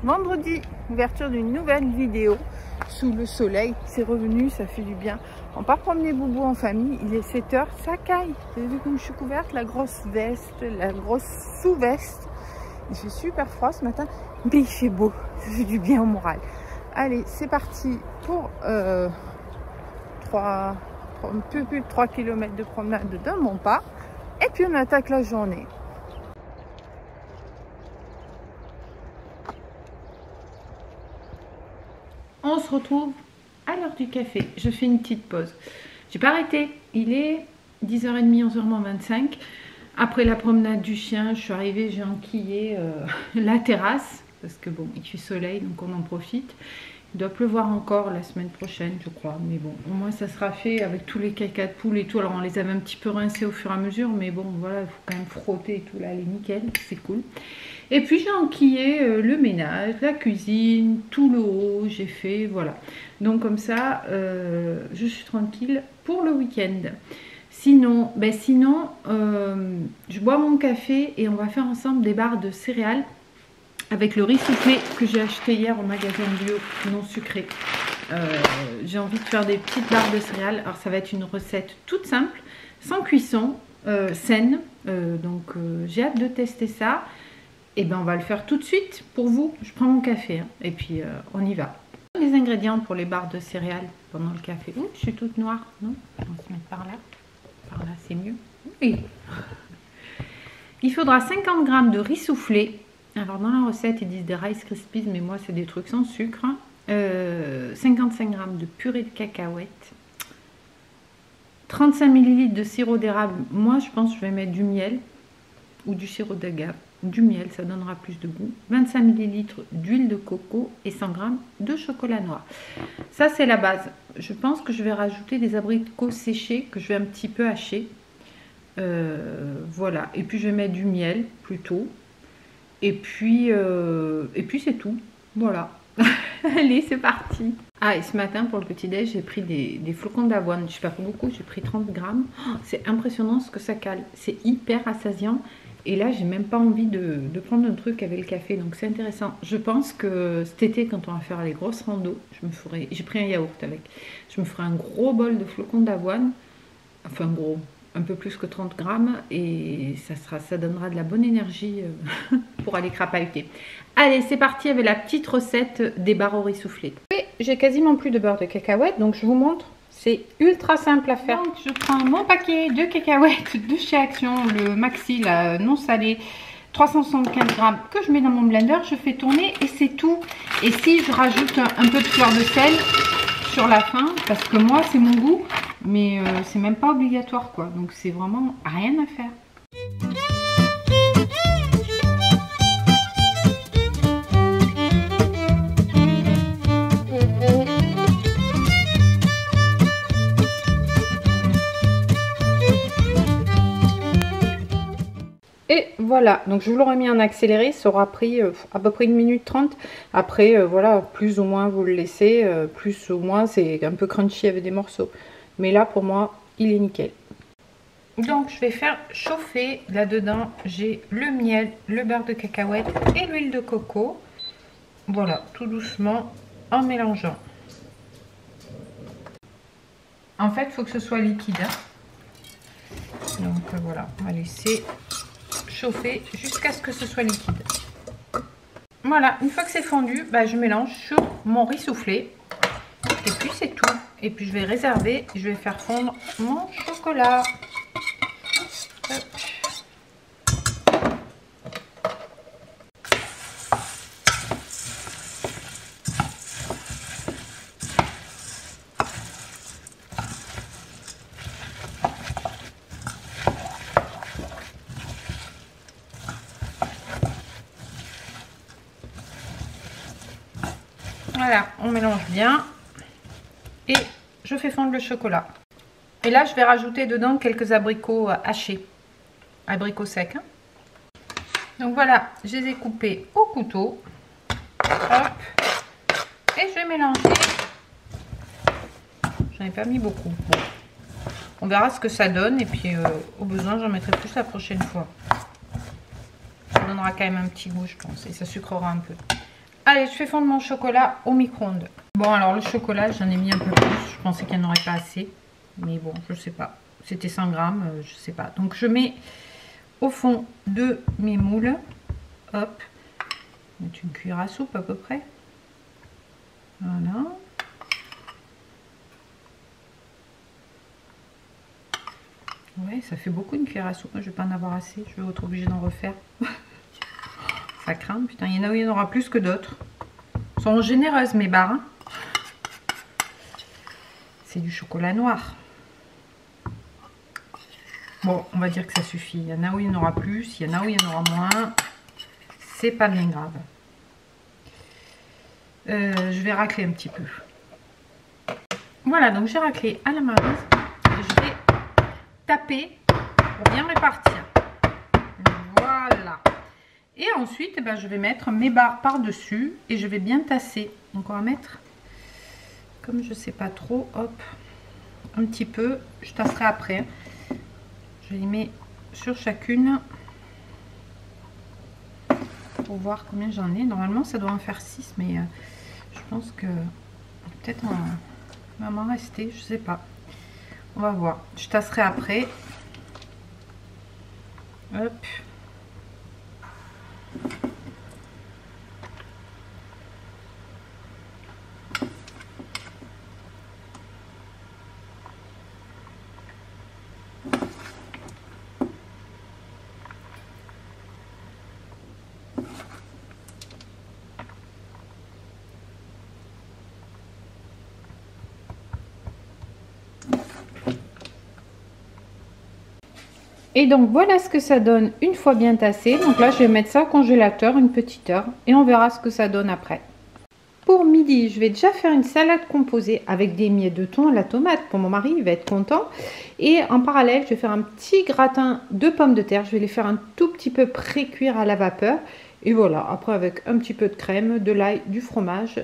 Vendredi, ouverture d'une nouvelle vidéo sous le soleil, c'est revenu, ça fait du bien. On part promener Boubou en famille, il est 7 h, ça caille. Vous avez vu comme je suis couverte, la grosse veste, la grosse sous-veste. Il fait super froid ce matin, mais il fait beau, ça fait du bien au moral. Allez, c'est parti pour un peu plus de 3 km de promenade dans mon pas. Et puis on attaque la journée. On se retrouve à l'heure du café. Je fais une petite pause. J'ai pas arrêté. Il est 10h30, 11h25. Après la promenade du chien, je suis arrivée, j'ai enquillé la terrasse. Parce que bon, il fait soleil, donc on en profite. Il doit pleuvoir encore la semaine prochaine, je crois. Mais bon, au moins ça sera fait avec tous les caca de poule et tout. Alors on les avait un petit peu rincés au fur et à mesure. Mais bon, voilà, il faut quand même frotter et tout. Là, elle est nickel, c'est cool. Et puis j'ai enquillé le ménage, la cuisine, tout le haut, j'ai fait, voilà. Donc comme ça, je suis tranquille pour le week-end. Sinon, je bois mon café et on va faire ensemble des barres de céréales avec le riz soufflé que j'ai acheté hier au magasin bio non sucré. J'ai envie de faire des petites barres de céréales. Alors ça va être une recette toute simple, sans cuisson, saine. Donc j'ai hâte de tester ça. Et ben on va le faire tout de suite pour vous. Je prends mon café hein, et puis on y va. Les ingrédients pour les barres de céréales pendant le café. Ouh, je suis toute noire, non? On va se mettre par là. Par là, c'est mieux. Oui. Il faudra 50 g de riz soufflé. Alors dans la recette, ils disent des Rice Krispies, mais moi c'est des trucs sans sucre. 55 g de purée de cacahuètes. 35 ml de sirop d'érable. Moi je pense que je vais mettre du miel ou du sirop d'agave. Du miel, ça donnera plus de goût. 25 ml d'huile de coco et 100 g de chocolat noir. Ça, c'est la base. Je pense que je vais rajouter des abricots séchés que je vais un petit peu hacher. Voilà. Et puis, je vais mettre du miel plutôt. Et puis c'est tout. Voilà. Allez, c'est parti. Ah, et ce matin, pour le petit-déj, j'ai pris des flocons d'avoine. Je sais pas beaucoup, j'ai pris 30 g. Oh, c'est impressionnant ce que ça cale. C'est hyper rassasiant. Et là, j'ai même pas envie de prendre un truc avec le café, donc c'est intéressant. Je pense que cet été, quand on va faire les grosses randos, j'ai pris un yaourt avec. Je me ferai un gros bol de flocons d'avoine, enfin gros, un peu plus que 30 g, et ça donnera de la bonne énergie pour aller crapahuter. Allez, c'est parti avec la petite recette des barres au riz soufflé. J'ai quasiment plus de beurre de cacahuète, donc je vous montre. C'est ultra simple à faire. Donc je prends mon paquet de cacahuètes de chez Action, le maxi là, non salé, 375 g que je mets dans mon blender, je fais tourner et c'est tout. Et si je rajoute un peu de fleur de sel sur la fin, parce que moi c'est mon goût, mais c'est même pas obligatoire quoi, donc c'est vraiment rien à faire. Et voilà, donc je vous l'aurais mis en accéléré, ça aura pris à peu près 1 minute 30. Après, voilà, plus ou moins vous le laissez, plus ou moins c'est un peu crunchy avec des morceaux. Mais là, pour moi, il est nickel. Donc, je vais faire chauffer. Là-dedans, j'ai le miel, le beurre de cacahuète et l'huile de coco. Voilà, tout doucement, en mélangeant. En fait, il faut que ce soit liquide. Hein. Donc, voilà, on va laisser chauffer jusqu'à ce que ce soit liquide. Voilà, une fois que c'est fondu, bah, je mélange sur mon riz soufflé et puis c'est tout. Et puis je vais réserver, je vais faire fondre mon chocolat. Hop. Voilà, on mélange bien et je fais fondre le chocolat. Et là, je vais rajouter dedans quelques abricots hachés, abricots secs. Hein. Donc voilà, je les ai coupés au couteau. Hop. Et je vais mélanger. J'en ai pas mis beaucoup. Bon. On verra ce que ça donne et puis au besoin j'en mettrai plus la prochaine fois. Ça donnera quand même un petit goût je pense et ça sucrera un peu. Allez, je fais fondre mon chocolat au micro-ondes. Bon alors le chocolat j'en ai mis un peu plus, je pensais qu'il n'y en aurait pas assez. Mais bon, je sais pas. C'était 100 grammes, je sais pas. Donc je mets au fond de mes moules. Hop. Mettre une cuillère à soupe à peu près. Voilà. Ouais, ça fait beaucoup une cuillère à soupe. Moi, je vais pas en avoir assez. Je vais être obligée d'en refaire. Ça craint. Putain, il y en a où il y en aura plus que d'autres. Elles sont généreuses mes barres. Hein. C'est du chocolat noir. Bon, on va dire que ça suffit. Il y en a où il y en aura plus, il y en a où il y en aura moins. C'est pas bien grave. Je vais racler un petit peu. Voilà, donc j'ai raclé à la marise. Je vais taper pour bien répartir. Voilà. Et ensuite, eh ben, je vais mettre mes barres par-dessus et je vais bien tasser. Donc on va mettre, comme je sais pas trop, hop, un petit peu. Je tasserai après. Je les mets sur chacune pour voir combien j'en ai. Normalement, ça doit en faire 6, mais je pense que peut-être on va m'en rester. Je sais pas. On va voir. Je tasserai après. Hop. Et donc voilà ce que ça donne une fois bien tassé. Donc là je vais mettre ça au congélateur une petite heure et on verra ce que ça donne après. Pour midi, je vais déjà faire une salade composée avec des miettes de thon à la tomate. Pour mon mari, il va être content. Et en parallèle, je vais faire un petit gratin de pommes de terre. Je vais les faire un tout petit peu pré-cuire à la vapeur. Et voilà, après avec un petit peu de crème, de l'ail, du fromage.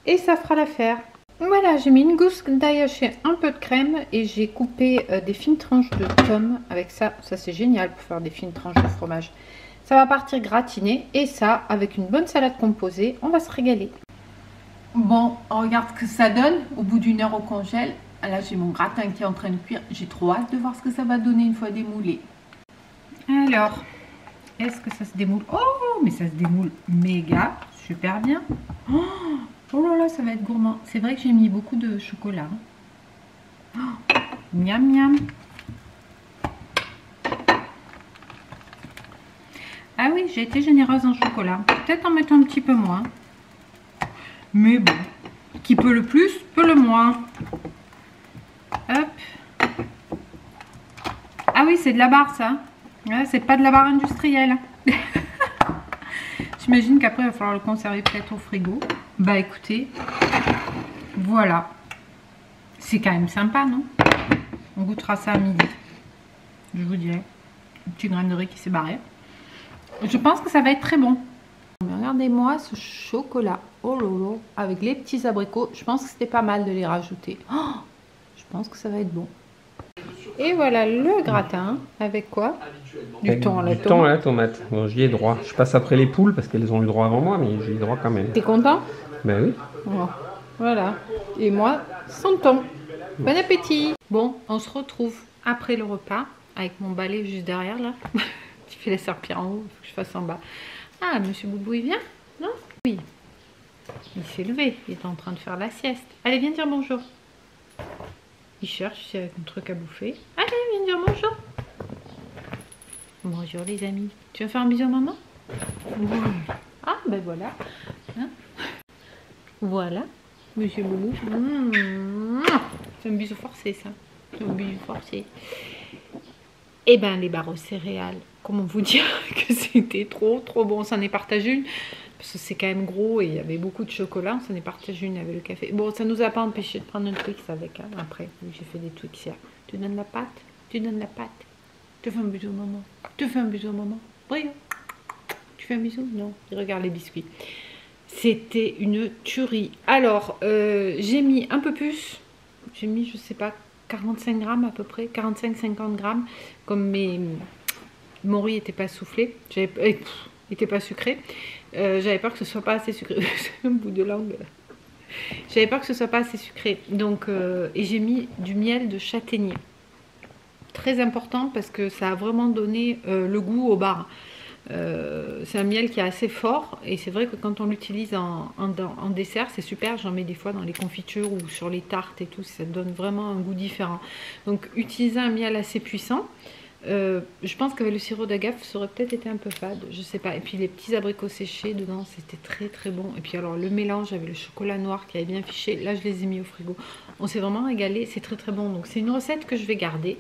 Et ça fera l'affaire. Voilà, j'ai mis une gousse d'ail haché, un peu de crème et j'ai coupé des fines tranches de pommes avec ça. Ça c'est génial pour faire des fines tranches de fromage. Ça va partir gratiné et ça, avec une bonne salade composée, on va se régaler. Bon, on regarde ce que ça donne au bout d'une heure au congèle. Là, j'ai mon gratin qui est en train de cuire. J'ai trop hâte de voir ce que ça va donner une fois démoulé. Alors, est-ce que ça se démoule? Oh, mais ça se démoule méga, super bien. Oh là là, ça va être gourmand. C'est vrai que j'ai mis beaucoup de chocolat. Oh, miam miam. Ah oui, j'ai été généreuse en chocolat. Peut-être en mettre un petit peu moins. Mais bon, qui peut le plus, peut le moins. Hop. Ah oui, c'est de la barre ça. Ouais, c'est pas de la barre industrielle. J'imagine qu'après, il va falloir le conserver peut-être au frigo. Bah écoutez, voilà. C'est quand même sympa, non? On goûtera ça à midi. Je vous dirai. Une petite graine de riz qui s'est barrée. Je pense que ça va être très bon. Regardez-moi ce chocolat. Oh lolo, avec les petits abricots. Je pense que c'était pas mal de les rajouter. Oh, je pense que ça va être bon. Et voilà le gratin. Avec quoi? Du thon à la tomate. Du thon à la tomate. Bon, j'y ai droit. Je passe après les poules parce qu'elles ont eu droit avant moi, mais j'y ai droit quand même. T'es content? Ben oui. Bon, voilà. Et moi, sans thon. Bon appétit. Bon, on se retrouve après le repas avec mon balai juste derrière là. Tu fais la serpillère en haut, il faut que je fasse en bas. Ah, monsieur Boubou, il vient? Non? Oui. Il s'est levé, il est en train de faire la sieste. Allez, viens dire bonjour. Il cherche ici avec un truc à bouffer. Allez, viens dire bonjour. Bonjour les amis. Tu veux faire un bisou à maman? Oui. Ah, ben voilà. Hein? Voilà, monsieur Boubou. C'est un bisou forcé, ça. C'est un bisou forcé. Et ben les barres aux céréales. Comment vous dire que c'était trop bon. On s'en est partagé une. Parce que c'est quand même gros et il y avait beaucoup de chocolat. On s'en est partagé une avec le café. Bon, ça nous a pas empêché de prendre un Twix avec. Hein, après, j'ai fait des Twix hier. Tu donnes la pâte? Tu donnes la pâte? Tu fais un bisou maman? Tu fais un bisou maman? Brio? Tu fais un bisou? Non. Regarde les biscuits. C'était une tuerie. Alors, j'ai mis un peu plus. J'ai mis, je sais pas, 45 grammes à peu près, 45-50 grammes, comme mon riz n'était pas soufflé, n'était pas sucré. J'avais peur que ce soit pas assez sucré. Un bout de langue. J'avais peur que ce soit pas assez sucré. Donc, et j'ai mis du miel de châtaignier. Très important parce que ça a vraiment donné le goût au bar. C'est un miel qui est assez fort et c'est vrai que quand on l'utilise en dessert, c'est super. J'en mets des fois dans les confitures ou sur les tartes et tout. Ça donne vraiment un goût différent. Donc, utiliser un miel assez puissant. Je pense qu'avec le sirop d'agave, ça aurait peut-être été un peu fade, je sais pas. Et puis les petits abricots séchés dedans, c'était très très bon. Et puis alors le mélange avec le chocolat noir qui avait bien fiché, là je les ai mis au frigo. On s'est vraiment régalé, c'est très très bon. Donc c'est une recette que je vais garder.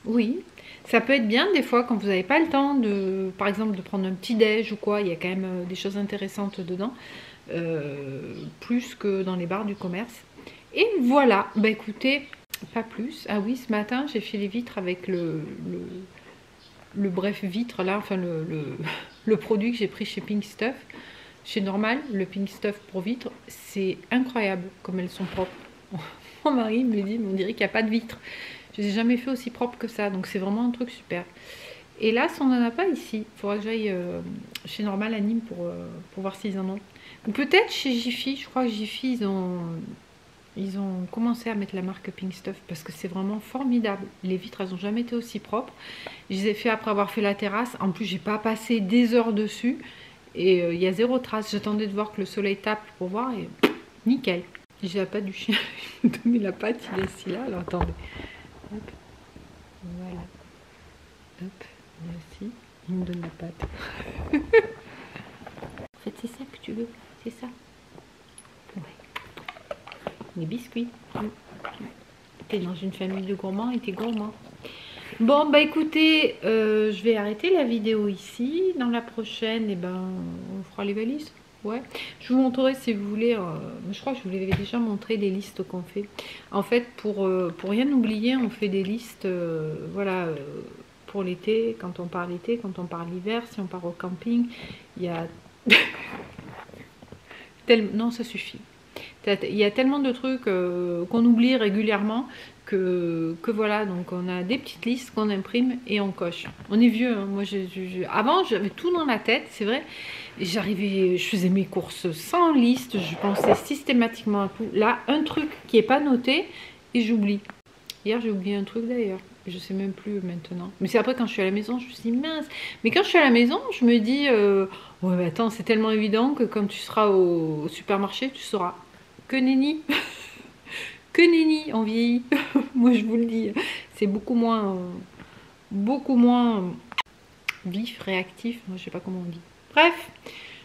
Oui, ça peut être bien des fois quand vous n'avez pas le temps de, par exemple, de prendre un petit déj ou quoi. Il y a quand même des choses intéressantes dedans, plus que dans les bars du commerce. Et voilà, bah écoutez. Pas plus. Ah oui, ce matin, j'ai fait les vitres avec le bref vitre là, enfin le produit que j'ai pris chez Pink Stuff. Chez Normal, le Pink Stuff pour vitres, c'est incroyable comme elles sont propres. Mon mari me dit, on dirait qu'il n'y a pas de vitre. Je les ai jamais fait aussi propre que ça, donc c'est vraiment un truc super. Et là, si on n'en a pas ici, il faudra que j'aille chez Normal à Nîmes pour voir s'ils en ont. Ou peut-être chez Jiffy, je crois que Jiffy, ils ont commencé à mettre la marque Pink Stuff parce que c'est vraiment formidable. Les vitres, elles n'ont jamais été aussi propres. Je les ai fait après avoir fait la terrasse. En plus, j'ai pas passé des heures dessus. Et il y a zéro trace. J'attendais de voir que le soleil tape pour voir et nickel. J'ai la patte du chien. Il me donne la patte, il est ici là. Alors attendez. Hop. Voilà. Hop. Merci. Il me donne la patte. En fait, c'est ça que tu veux. C'est ça. Les biscuits. T'es dans une famille de gourmands et t'es gourmand. Bon, bah écoutez, je vais arrêter la vidéo ici. Dans la prochaine, eh ben, on fera les valises. Ouais. Je vous montrerai si vous voulez. Je crois que je vous l'avais déjà montré les listes qu'on fait. En fait, pour rien oublier, on fait des listes. Voilà. Pour l'été, quand on part l'été, quand on part l'hiver, si on part au camping, il y a. Non, ça suffit. Il y a tellement de trucs qu'on oublie régulièrement que voilà, donc on a des petites listes qu'on imprime et on coche. On est vieux, hein. Moi avant j'avais tout dans la tête, c'est vrai. Je faisais mes courses sans liste, je pensais systématiquement à tout. Là, un truc qui n'est pas noté et j'oublie. Hier j'ai oublié un truc d'ailleurs, je sais même plus maintenant. Mais c'est après quand je suis à la maison, je me suis dit mince. Mais quand je suis à la maison, je me dis ouais mais attends, c'est tellement évident que quand tu seras au supermarché, tu sauras. Que nenni. Que nenni, on vieillit. Moi je vous le dis, c'est beaucoup moins vif, réactif, moi je sais pas comment on dit. Bref,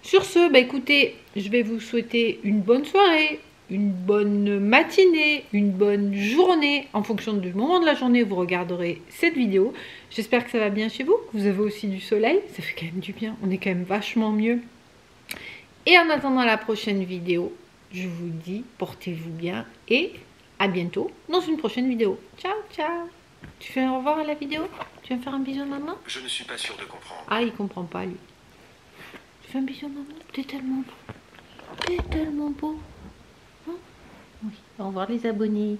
sur ce, bah écoutez, je vais vous souhaiter une bonne soirée, une bonne matinée, une bonne journée. En fonction du moment de la journée, vous regarderez cette vidéo. J'espère que ça va bien chez vous, que vous avez aussi du soleil. Ça fait quand même du bien, on est quand même vachement mieux. Et en attendant la prochaine vidéo, je vous dis, portez-vous bien et à bientôt dans une prochaine vidéo. Ciao, ciao. Tu fais un au revoir à la vidéo? Tu vas me faire un bisou à maman? Je ne suis pas sûre de comprendre. Ah, il comprend pas, lui. Tu fais un bisou à maman? T'es tellement beau. T'es tellement beau. Hein? Oui. Au revoir les abonnés.